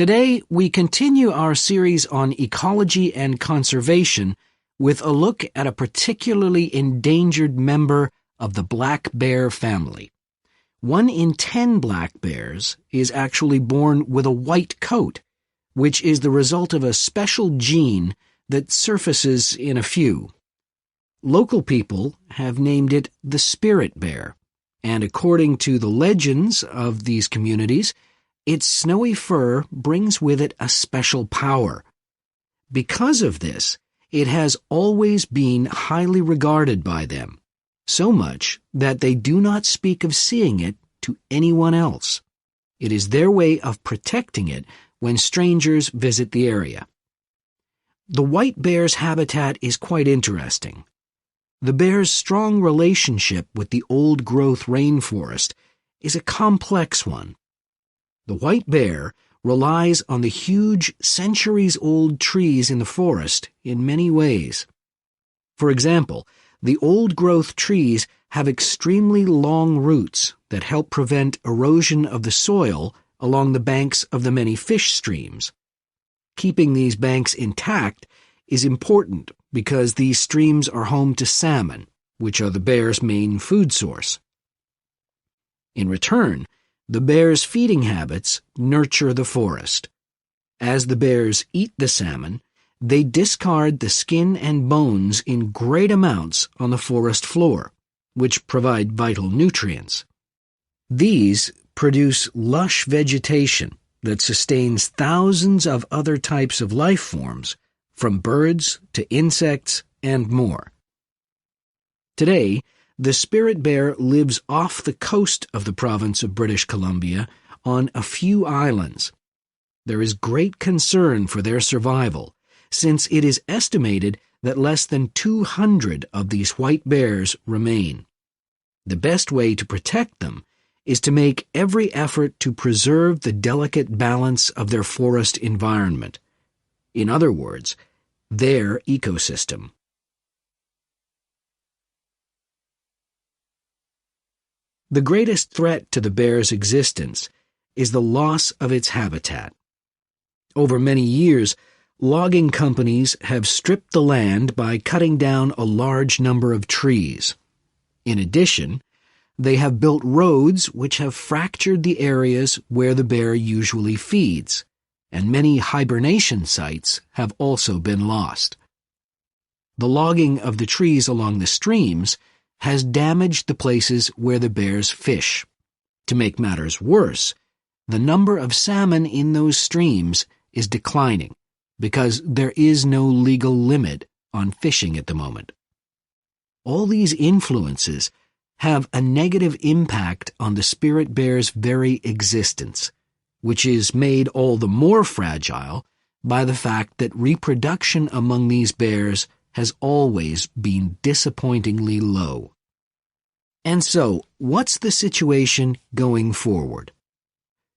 Today, we continue our series on ecology and conservation with a look at a particularly endangered member of the black bear family. 1 in 10 black bears is actually born with a white coat, which is the result of a special gene that surfaces in a few. Local people have named it the spirit bear, and according to the legends of these communities, its snowy fur brings with it a special power. Because of this, it has always been highly regarded by them, so much that they do not speak of seeing it to anyone else. It is their way of protecting it when strangers visit the area. The white bear's habitat is quite interesting. The bear's strong relationship with the old-growth rainforest is a complex one. The white bear relies on the huge, centuries-old trees in the forest in many ways. For example, the old-growth trees have extremely long roots that help prevent erosion of the soil along the banks of the many fish streams. Keeping these banks intact is important because these streams are home to salmon, which are the bear's main food source. In return, the bear's feeding habits nurture the forest. As the bears eat the salmon, they discard the skin and bones in great amounts on the forest floor, which provide vital nutrients. These produce lush vegetation that sustains thousands of other types of life forms, from birds to insects and more. Today, the spirit bear lives off the coast of the province of British Columbia on a few islands. There is great concern for their survival, since it is estimated that less than 200 of these white bears remain. The best way to protect them is to make every effort to preserve the delicate balance of their forest environment. In other words, their ecosystem. The greatest threat to the bear's existence is the loss of its habitat. Over many years, logging companies have stripped the land by cutting down a large number of trees. In addition, they have built roads which have fractured the areas where the bear usually feeds, and many hibernation sites have also been lost. The logging of the trees along the streams has damaged the places where the bears fish. To make matters worse, the number of salmon in those streams is declining because there is no legal limit on fishing at the moment. All these influences have a negative impact on the spirit bear's very existence, which is made all the more fragile by the fact that reproduction among these bears has always been disappointingly low. And so, what's the situation going forward?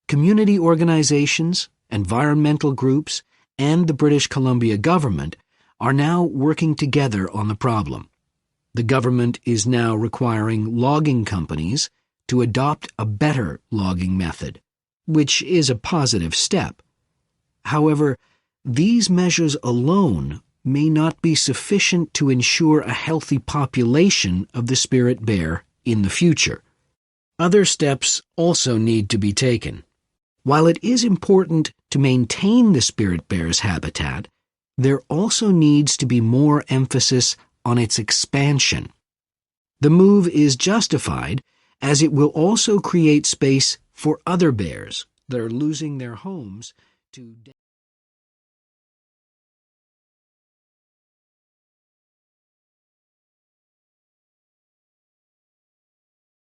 Community organizations, environmental groups, and the British Columbia government are now working together on the problem. The government is now requiring logging companies to adopt a better logging method, which is a positive step. However, these measures alone may not be sufficient to ensure a healthy population of the spirit bear in the future. Other steps also need to be taken. While it is important to maintain the spirit bear's habitat, there also needs to be more emphasis on its expansion. The move is justified as it will also create space for other bears that are losing their homes to